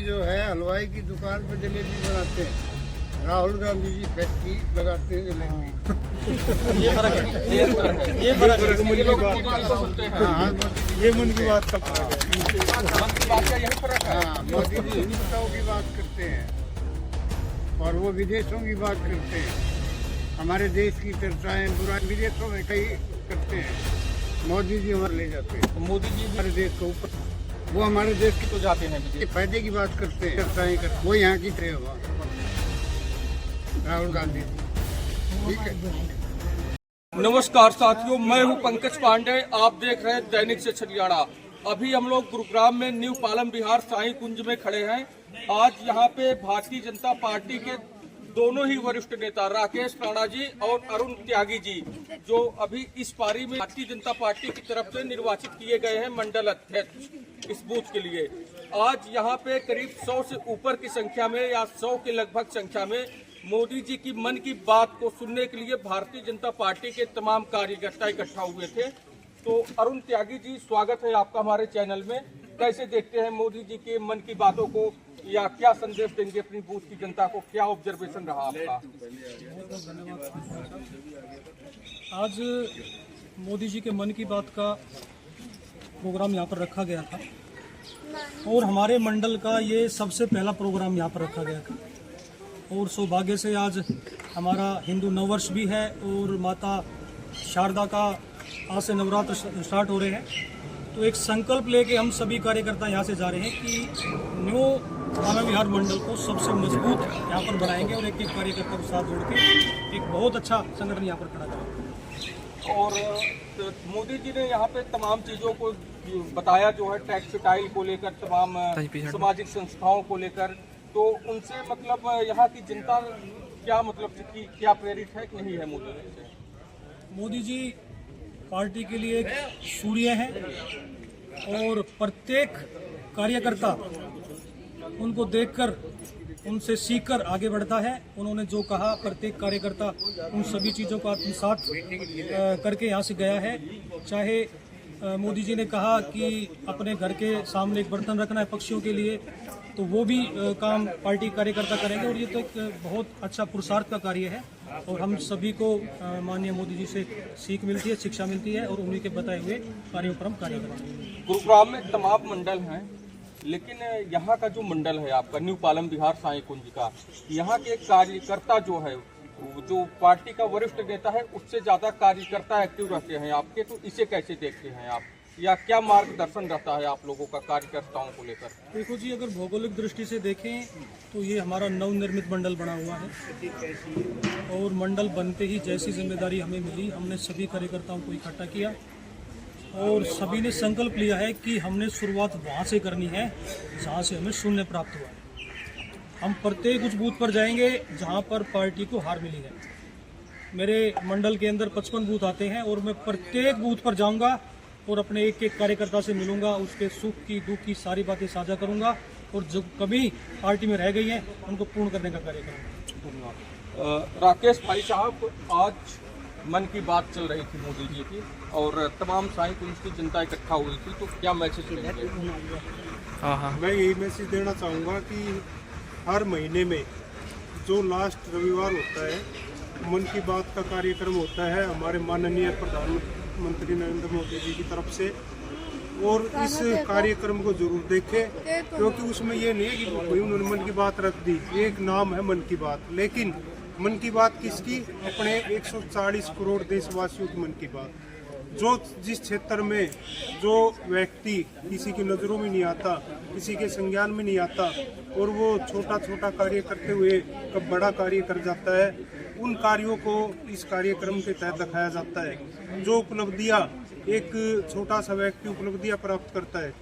जो है हलवाई की दुकान पर जलेबी बनाते हैं, राहुल गांधी जी फैक्ट्री लगाते हैं जलेबी। ये फर्क है, ये फर्क है, ये फर्क है। हाँ, ये मन की बात का फर्क है। मन की बात का यही फर्क है। हाँ, मोदी जी हिंदुत्व की बात करते हैं और वो विदेशों की बात करते हैं। हमारे देश की चर्चाएं बुरा विदेशों में कई करते हैं, मोदी जी हमारे ले जाते हैं। मोदी जी हमारे देश को ऊपर, वो हमारे देश की तो जाते हैं के फायदे की बात करते हैं, चर्चाएं करते हैं। वो यहाँ की थे वहाँ राहुल गांधी जी, ठीक है। नमस्कार साथियों, मैं हूं पंकज पांडे, आप देख रहे हैं दैनिक से छलियाड़ा। अभी हम लोग गुरुग्राम में न्यू पालम विहार साई कुंज में खड़े हैं। आज यहाँ पे भारतीय जनता पार्टी के दोनों ही वरिष्ठ नेता राकेश राणा जी और अरुण त्यागी जी, जो अभी इस पारी में भारतीय जनता पार्टी की तरफ से निर्वाचित किए गए हैं मंडल अध्यक्ष इस बूथ के लिए। आज यहाँ पे करीब 100 से ऊपर की संख्या में या 100 के लगभग संख्या में मोदी जी की मन की बात को सुनने के लिए भारतीय जनता पार्टी के तमाम कार्यकर्ता इकट्ठा हुए थे। तो अरुण त्यागी जी, स्वागत है आपका हमारे चैनल में। कैसे देखते हैं मोदी जी के मन की बातों को, या क्या संदेश देंगे अपनी बूथ की जनता को? क्या ऑब्जर्वेशन रहा आपका? आज मोदी जी के मन की बात का प्रोग्राम यहाँ पर रखा गया था और हमारे मंडल का ये सबसे पहला प्रोग्राम यहाँ पर रखा गया था। और सौभाग्य से आज हमारा हिंदू नववर्ष भी है और माता शारदा का आज से नवरात्र स्टार्ट हो रहे हैं। तो एक संकल्प लेके हम सभी कार्यकर्ता यहाँ से जा रहे हैं कि न्यू पालम विहार मंडल को सबसे मजबूत यहाँ पर बनाएंगे और एक एक कार्यकर्ता को साथ जोड़ के एक बहुत अच्छा संगठन यहाँ पर खड़ा करेंगे। और मोदी जी ने यहाँ पे तमाम चीजों को बताया, जो है टेक्सटाइल को लेकर, तमाम सामाजिक संस्थाओं को लेकर। तो उनसे मतलब यहाँ की जनता क्या मतलब कि क्या प्रेरित है कि नहीं है मोदी जी से? मोदी जी पार्टी के लिए एक सूर्य हैं और प्रत्येक कार्यकर्ता उनको देखकर, उनसे सीखकर आगे बढ़ता है। उन्होंने जो कहा, प्रत्येक कार्यकर्ता उन सभी चीज़ों को आत्मसात करके यहाँ से गया है। चाहे मोदी जी ने कहा कि अपने घर के सामने एक बर्तन रखना है पक्षियों के लिए, तो वो भी काम पार्टी कार्यकर्ता करेंगे। और ये तो एक बहुत अच्छा पुरुषार्थ का कार्य है और हम सभी को माननीय मोदी जी से सीख मिलती है, शिक्षा मिलती है और उन्हीं के बताए हुए कार्यों पर हम कार्य करेंगे। गुरुग्राम में तमाम मंडल हैं, लेकिन यहाँ का जो मंडल है आपका न्यू पालम विहार साई कुंज का, यहाँ के कार्यकर्ता जो है, जो पार्टी का वरिष्ठ नेता है, उससे ज्यादा कार्यकर्ता एक्टिव रहते हैं आपके। तो इसे कैसे देखते हैं आप, या क्या मार्गदर्शन रहता है आप लोगों का कार्यकर्ताओं को लेकर? देखो जी, अगर भौगोलिक दृष्टि से देखें तो ये हमारा नवनिर्मित मंडल बना हुआ है और मंडल बनते ही जैसी जिम्मेदारी हमें मिली, हमने सभी कार्यकर्ताओं को इकट्ठा किया और सभी ने संकल्प लिया है कि हमने शुरुआत वहाँ से करनी है जहाँ से हमें शून्य प्राप्त हुआ है। हम प्रत्येक उस बूथ पर जाएंगे जहाँ पर पार्टी को हार मिली है। मेरे मंडल के अंदर 55 बूथ आते हैं और मैं प्रत्येक बूथ पर जाऊँगा और अपने एक एक कार्यकर्ता से मिलूंगा, उसके सुख की दुख की सारी बातें साझा करूंगा और जो कभी पार्टी में रह गई हैं उनको पूर्ण करने का कार्य करूंगा। राकेश भाई साहब, आज मन की बात चल रही थी मोदी जी की और तमाम साई कुंज की जनता इकट्ठा हुई थी, तो क्या मैसेज देंगे? मैं यही मैसेज देना चाहूँगा कि हर महीने में जो लास्ट रविवार होता है, मन की बात का कार्यक्रम होता है हमारे माननीय प्रधानमंत्री नरेंद्र मोदी जी की तरफ से, और इस कार्यक्रम को जरूर देखें, क्योंकि उसमें ये नहीं है कि कोई उन्होंने मन की बात रख दी। एक नाम है मन की बात, लेकिन मन की बात किसकी? अपने 140 करोड़ देशवासियों की मन की बात। जो जिस क्षेत्र में जो व्यक्ति किसी की नज़रों में नहीं आता, किसी के संज्ञान में नहीं आता और वो छोटा छोटा कार्य करते हुए कब बड़ा कार्य कर जाता है, उन कार्यों को इस कार्यक्रम के तहत दिखाया जाता है। जो उपलब्धियां एक छोटा सा व्यक्ति उपलब्धियां प्राप्त करता है,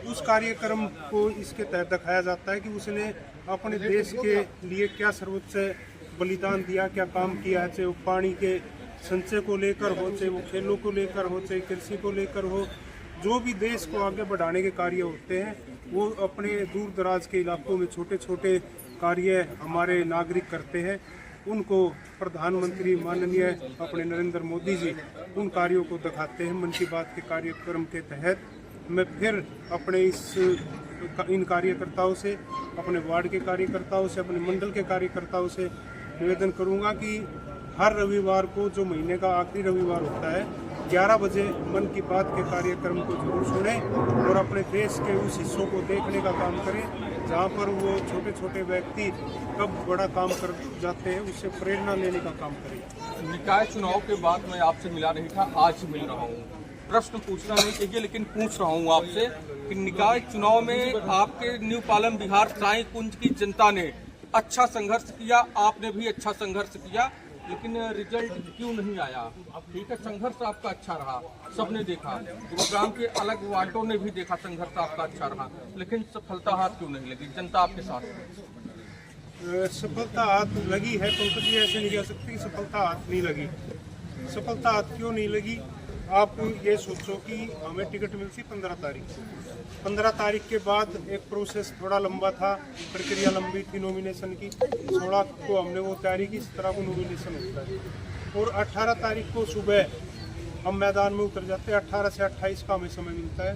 उस कार्यक्रम को इसके तहत दिखाया जाता है कि उसने अपने देश के लिए क्या सर्वोच्च बलिदान दिया, क्या काम किया है। चाहे वो पानी के संचय को लेकर हो, चाहे वो खेलों को लेकर हो, चाहे कृषि को लेकर हो, जो भी देश को आगे बढ़ाने के कार्य होते हैं वो अपने दूर दराज के इलाकों में छोटे छोटे कार्य हमारे नागरिक करते हैं। उनको प्रधानमंत्री माननीय अपने नरेंद्र मोदी जी उन कार्यों को दिखाते हैं। मन की बात के कार्यक्रम के तहत मैं फिर अपने इस इन कार्यकर्ताओं से, अपने वार्ड के कार्यकर्ताओं से, अपने मंडल के कार्यकर्ताओं से निवेदन करूंगा कि हर रविवार को, जो महीने का आखिरी रविवार होता है, 11 बजे मन की बात के कार्यक्रम को जरूर सुने और अपने देश के उस हिस्सों को देखने का काम करें जहाँ पर वो छोटे छोटे व्यक्ति कब बड़ा काम कर जाते हैं, उससे प्रेरणा लेने का काम करें। निकाय चुनाव के बाद मैं आपसे मिला नहीं था, आज मिल रहा हूँ। प्रश्न पूछना नहीं चाहिए लेकिन पूछ रहा हूँ आपसे कि निकाय चुनाव में आपके न्यू पालम बिहार साई कुंज की जनता ने अच्छा संघर्ष किया, आपने भी अच्छा संघर्ष किया, लेकिन रिजल्ट क्यों नहीं आया? ठीक है, संघर्ष आपका अच्छा रहा, सबने देखा, गुरुग्राम के अलग वार्डों ने भी देखा संघर्ष आपका अच्छा रहा, लेकिन सफलता हाथ क्यों नहीं लगी? जनता आपके साथ है। सफलता हाथ लगी है, पंकज जी, ऐसे नहीं कह सकते कि सफलता हाथ नहीं लगी। सफलता हाथ क्यों नहीं लगी? आप ये सोचो कि हमें टिकट मिलती 15 तारीख। 15 तारीख के बाद एक प्रोसेस थोड़ा लंबा था, प्रक्रिया लंबी थी नॉमिनेशन की। 16 को हमने वो तैयारी की, 17 को नॉमिनेशन होता है और 18 तारीख को सुबह हम मैदान में उतर जाते हैं। 18 से 28 का हमें समय मिलता है।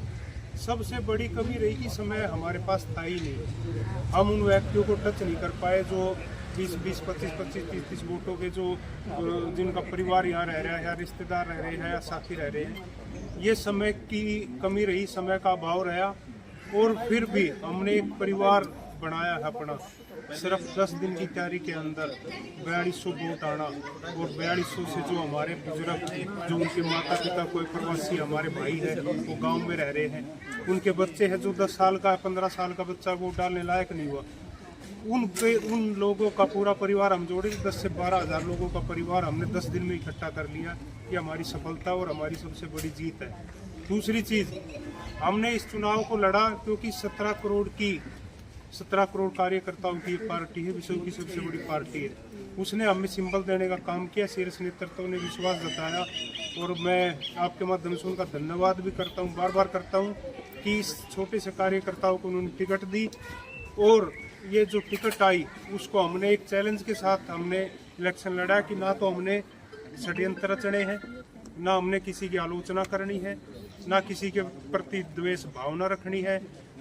सबसे बड़ी कमी रही कि समय हमारे पास था ही नहीं। हम उन व्यक्तियों को टच नहीं कर पाए जो 20, 25, 30 वोटों के जो जिनका परिवार यहाँ रह रहा है या रिश्तेदार रह रहे हैं या साथी रह रहे हैं। ये समय की कमी रही, समय का अभाव रहा और फिर भी हमने एक परिवार बनाया है अपना। सिर्फ 10 दिन की तैयारी के अंदर 4200 वोट आना और 4200 से जो हमारे बुजुर्ग, जो उनके माता पिता कोई प्रवासी हमारे भाई है वो गांव में रह रहे हैं, उनके बच्चे हैं जो 10 साल का 15 साल का बच्चा वोट डालने लायक नहीं हुआ, उन लोगों का पूरा परिवार हम जोड़े 10 से 12 हज़ार लोगों का परिवार हमने 10 दिन में इकट्ठा कर लिया। ये हमारी सफलता और हमारी सबसे बड़ी जीत है। दूसरी चीज़, हमने इस चुनाव को लड़ा क्योंकि 17 करोड़ कार्यकर्ताओं की पार्टी है, विश्व की सबसे बड़ी पार्टी है। उसने हमें सिंबल देने का काम किया, शीर्ष नेतृत्व ने विश्वास जताया और मैं आपके माध्यम से उनका धन्यवाद भी करता हूँ, बार बार करता हूँ कि इस छोटे से कार्यकर्ताओं को उन्होंने टिकट दी और ये जो टिकट आई उसको हमने एक चैलेंज के साथ हमने इलेक्शन लड़ा कि ना तो हमने षड्यंत्र रचने हैं, ना हमने किसी की आलोचना करनी है, ना किसी के प्रति द्वेष भावना रखनी है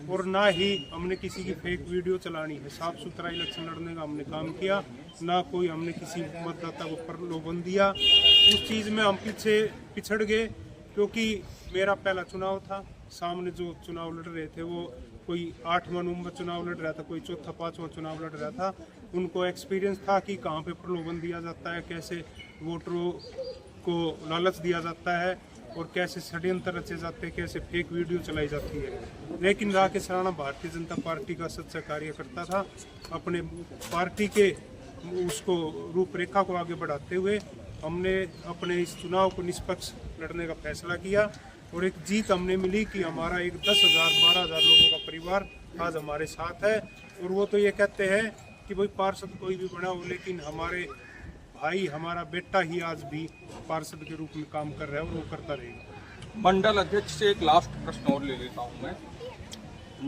और ना ही हमने किसी की फेक वीडियो चलानी है। साफ सुथरा इलेक्शन लड़ने का हमने काम किया, ना कोई हमने किसी मतदाता को प्रलोभन दिया। उस चीज़ में हम पिछड़ गए क्योंकि मेरा पहला चुनाव था। सामने जो चुनाव लड़ रहे थे वो कोई 8वां नंबर चुनाव लड़ रहा था, कोई 4था 5वां चुनाव लड़ रहा था। उनको एक्सपीरियंस था कि कहाँ पे प्रलोभन दिया जाता है, कैसे वोटरों को लालच दिया जाता है और कैसे षड्यंत्र रचे जाते हैं, कैसे फेक वीडियो चलाई जाती है। लेकिन राकेश राणा भारतीय जनता पार्टी का सच्चा कार्यकर्ता था। अपने पार्टी के उसको रूपरेखा को आगे बढ़ाते हुए हमने अपने इस चुनाव को निष्पक्ष लड़ने का फैसला किया और एक जीत हमने मिली कि हमारा एक 10,000 12,000 लोगों का परिवार आज हमारे साथ है। और वो तो ये कहते हैं कि भाई पार्षद कोई भी बना हो, लेकिन हमारे भाई, हमारा बेटा ही आज भी पार्षद के रूप में काम कर रहा है और वो करता रहेगा। मंडल अध्यक्ष से एक लास्ट प्रश्न और ले लेता हूँ मैं।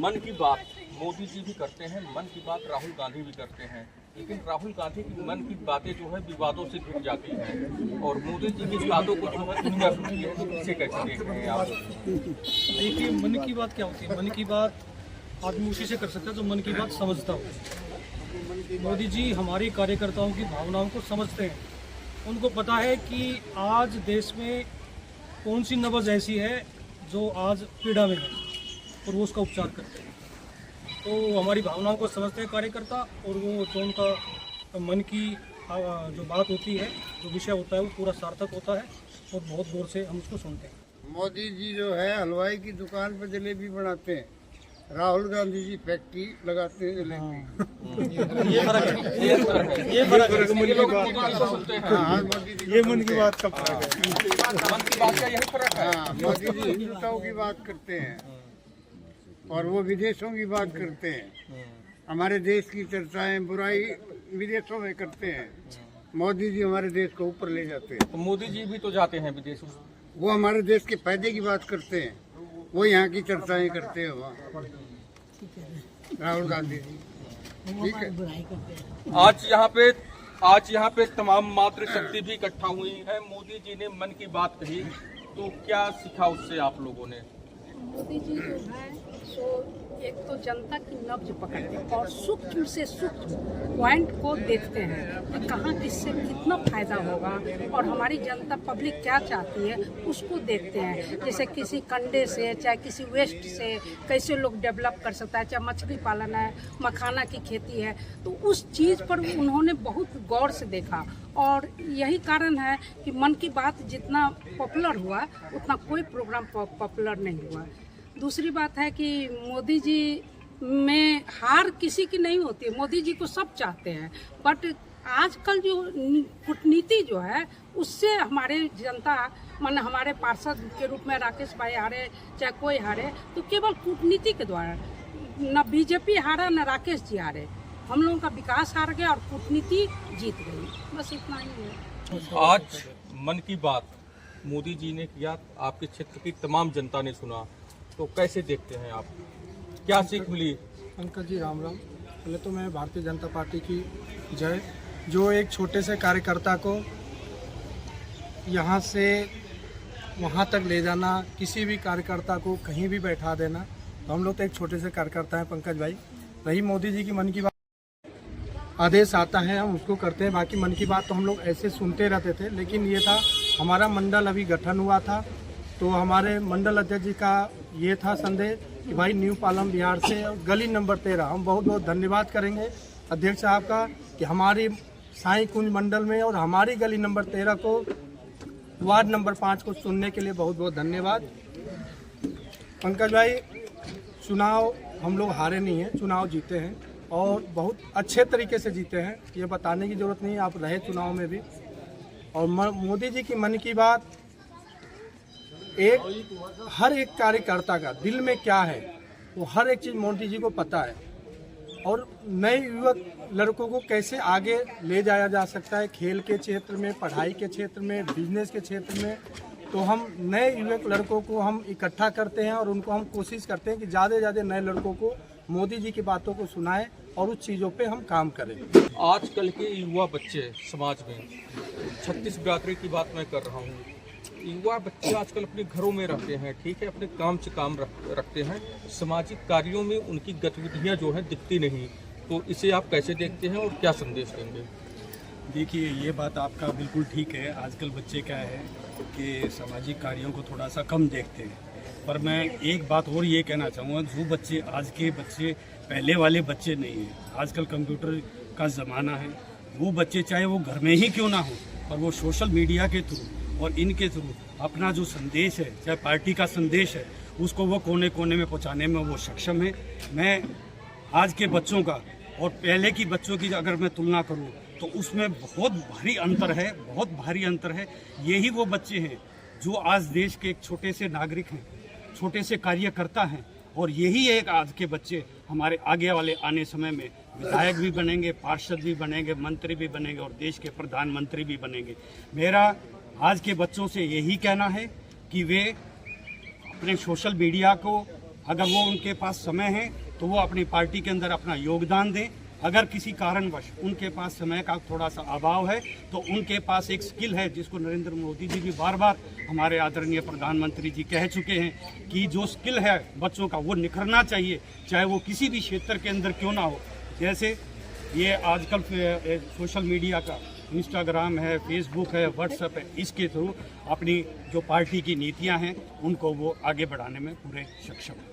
मन की बात मोदी जी भी करते हैं, मन की बात राहुल गांधी भी करते हैं, लेकिन राहुल गांधी की मन की बातें जो है विवादों से घिर जाती हैं और मोदी जी की बातों को जो है दुनिया सुनती है। तो इसे कैसे देख रहे हैं आप? देखिए, मन की बात क्या होती है? मन की बात आदमी उसी से कर सकता है जो मन की बात समझता हो। मोदी जी हमारी कार्यकर्ताओं की भावनाओं को समझते हैं। उनको पता है कि आज देश में कौन सी नब्ज ऐसी है जो आज पीड़ा में है और वो उसका उपचार करते हैं। तो हमारी भावनाओं को समझते हैं कार्यकर्ता और वो जो उनका मन की जो बात होती है, जो विषय होता है, वो पूरा सार्थक होता है और बहुत गौर से हम उसको सुनते हैं। मोदी जी जो है हलवाई की दुकान पर जलेबी बनाते हैं, राहुल गांधी जी फैक्ट्री लगाते हैं जलेबी। ये फर्क है, ये फर्क है। ये मन की बात का फर्क है। मन की बात का यही फर्क है। हाँ, मोदी जी हिंदुत्व की बात करते हैं और वो विदेशों की बात करते हैं। हमारे देश की चर्चाएं बुराई विदेशों में करते हैं। मोदी जी हमारे देश को ऊपर ले जाते हैं। तो मोदी जी भी तो जाते हैं विदेशों। वो हमारे देश के फायदे की बात करते हैं, वो यहाँ की चर्चाएं करते हैं वहाँ राहुल गांधी जी। ठीक है, आज यहाँ पे तमाम मातृशक्ति भी इकट्ठा हुई है। मोदी जी ने मन की बात कही, तो क्या सीखा उससे आप लोगों ने? मोदी जी जो है सो एक तो जनता की नब्ज पकड़ते हैं और सूक्ष्म से सूक्ष्म पॉइंट को देखते हैं कि कहाँ किससे कितना फायदा होगा और हमारी जनता पब्लिक क्या चाहती है उसको देखते हैं। जैसे किसी कंडे से चाहे किसी वेस्ट से कैसे लोग डेवलप कर सकता है, चाहे मछली पालन है, मखाना की खेती है, तो उस चीज़ पर उन्होंने बहुत गौर से देखा। और यही कारण है कि मन की बात जितना पॉपुलर हुआ उतना कोई प्रोग्राम पॉपुलर नहीं हुआ। दूसरी बात है कि मोदी जी में हार किसी की नहीं होती है, मोदी जी को सब चाहते हैं, बट आजकल जो कूटनीति जो है उससे हमारे जनता माने हमारे पार्षद के रूप में राकेश भाई हारे चाहे कोई हारे तो केवल कूटनीति के द्वारा, न बीजेपी हारा न राकेश जी हारे, हम लोगों का विकास हार गया और कूटनीति जीत गई, बस इतना ही है। आज मन की बात मोदी जी ने किया, आपके क्षेत्र की तमाम जनता ने सुना, तो कैसे देखते हैं आप, क्या सीख मिली? पंकज जी राम राम। पहले तो मैं भारतीय जनता पार्टी की जय, जो एक छोटे से कार्यकर्ता को यहाँ से वहाँ तक ले जाना, किसी भी कार्यकर्ता को कहीं भी बैठा देना, तो हम लोग तो एक छोटे से कार्यकर्ता हैं पंकज भाई। रही मोदी जी की मन की बात, आदेश आता है हम उसको करते हैं, बाकी मन की बात तो हम लोग ऐसे सुनते रहते थे। लेकिन ये था हमारा मंडल अभी गठन हुआ था, तो हमारे मंडल अध्यक्ष जी का ये था संदेश कि भाई न्यू पालम बिहार से गली नंबर 13, हम बहुत बहुत धन्यवाद करेंगे अध्यक्ष साहब का कि हमारी साईं कुंज मंडल में और हमारी गली नंबर 13 को वार्ड नंबर 5 को चुनने के लिए बहुत बहुत धन्यवाद। पंकज भाई, चुनाव हम लोग हारे नहीं हैं, चुनाव जीते हैं और बहुत अच्छे तरीके से जीते हैं, ये बताने की ज़रूरत नहीं, आप रहे चुनाव में भी। और मोदी जी की मन की बात हर एक कार्यकर्ता का दिल में क्या है वो हर एक चीज़ मोदी जी को पता है। और नए युवक लड़कों को कैसे आगे ले जाया जा सकता है, खेल के क्षेत्र में, पढ़ाई के क्षेत्र में, बिजनेस के क्षेत्र में, तो हम नए युवक लड़कों को हम इकट्ठा करते हैं और उनको हम कोशिश करते हैं कि ज़्यादा से ज़्यादा नए लड़कों को मोदी जी की बातों को सुनाएं और उस चीज़ों पे हम काम करें। आजकल के युवा बच्चे समाज में 36 बिरादरी की बात मैं कर रहा हूँ, युवा बच्चे आजकल अपने घरों में रहते हैं, ठीक है, अपने काम से काम रखते हैं, सामाजिक कार्यों में उनकी गतिविधियां जो हैं दिखती नहीं, तो इसे आप कैसे देखते हैं और क्या संदेश देंगे? देखिए, ये बात आपका बिल्कुल ठीक है। आजकल बच्चे क्या है कि सामाजिक कार्यों को थोड़ा सा कम देखते हैं, पर मैं एक बात और ये कहना चाहूँगा, जो बच्चे आज के बच्चे पहले वाले बच्चे नहीं हैं, आजकल कंप्यूटर का ज़माना है, वो बच्चे चाहे वो घर में ही क्यों ना हो, पर वो सोशल मीडिया के थ्रू और इनके थ्रू अपना जो संदेश है, चाहे पार्टी का संदेश है, उसको वो कोने कोने में पहुंचाने में वो सक्षम है। मैं आज के बच्चों का और पहले की बच्चों की अगर मैं तुलना करूं तो उसमें बहुत भारी अंतर है, बहुत भारी अंतर है। यही वो बच्चे हैं जो आज देश के एक छोटे से नागरिक हैं, छोटे से कार्यकर्ता हैं, और यही एक आज के बच्चे हमारे आगे वाले आने समय में विधायक भी बनेंगे, पार्षद भी बनेंगे, मंत्री भी बनेंगे और देश के प्रधानमंत्री भी बनेंगे। मेरा आज के बच्चों से यही कहना है कि वे अपने सोशल मीडिया को, अगर वो उनके पास समय है तो वो अपनी पार्टी के अंदर अपना योगदान दें। अगर किसी कारणवश उनके पास समय का थोड़ा सा अभाव है तो उनके पास एक स्किल है, जिसको नरेंद्र मोदी जी भी बार बार हमारे आदरणीय प्रधानमंत्री जी कह चुके हैं कि जो स्किल है बच्चों का वो निखरना चाहिए, चाहे वो किसी भी क्षेत्र के अंदर क्यों ना हो। जैसे ये आजकल सोशल मीडिया का इंस्टाग्राम है, फेसबुक है, व्हाट्सएप है, इसके थ्रू अपनी जो पार्टी की नीतियां हैं उनको वो आगे बढ़ाने में पूरे सक्षम हैं।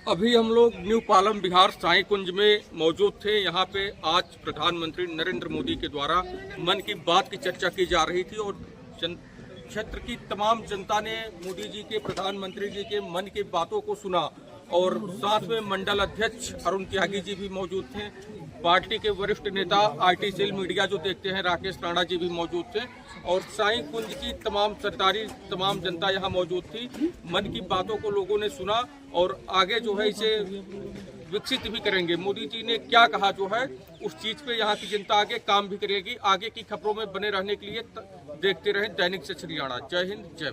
अभी हम लोग न्यू पालम बिहार साईं कुंज में मौजूद थे। यहाँ पे आज प्रधानमंत्री नरेंद्र मोदी के द्वारा मन की बात की चर्चा की जा रही थी और क्षेत्र की तमाम जनता ने मोदी जी के, प्रधानमंत्री जी के मन की बातों को सुना और साथ में मंडल अध्यक्ष अरुण त्यागी जी भी मौजूद थे, पार्टी के वरिष्ठ नेता आईटी सेल मीडिया जो देखते हैं राकेश राणा जी भी मौजूद थे और साईं कुंज की तमाम सरदारी, तमाम जनता यहाँ मौजूद थी। मन की बातों को लोगों ने सुना और आगे जो है इसे विकसित भी करेंगे। मोदी जी ने क्या कहा जो है उस चीज पे यहाँ की जनता आगे काम भी करेगी। आगे की खबरों में बने रहने के लिए देखते रहें दैनिक से हरियाणा। जय हिंद, जय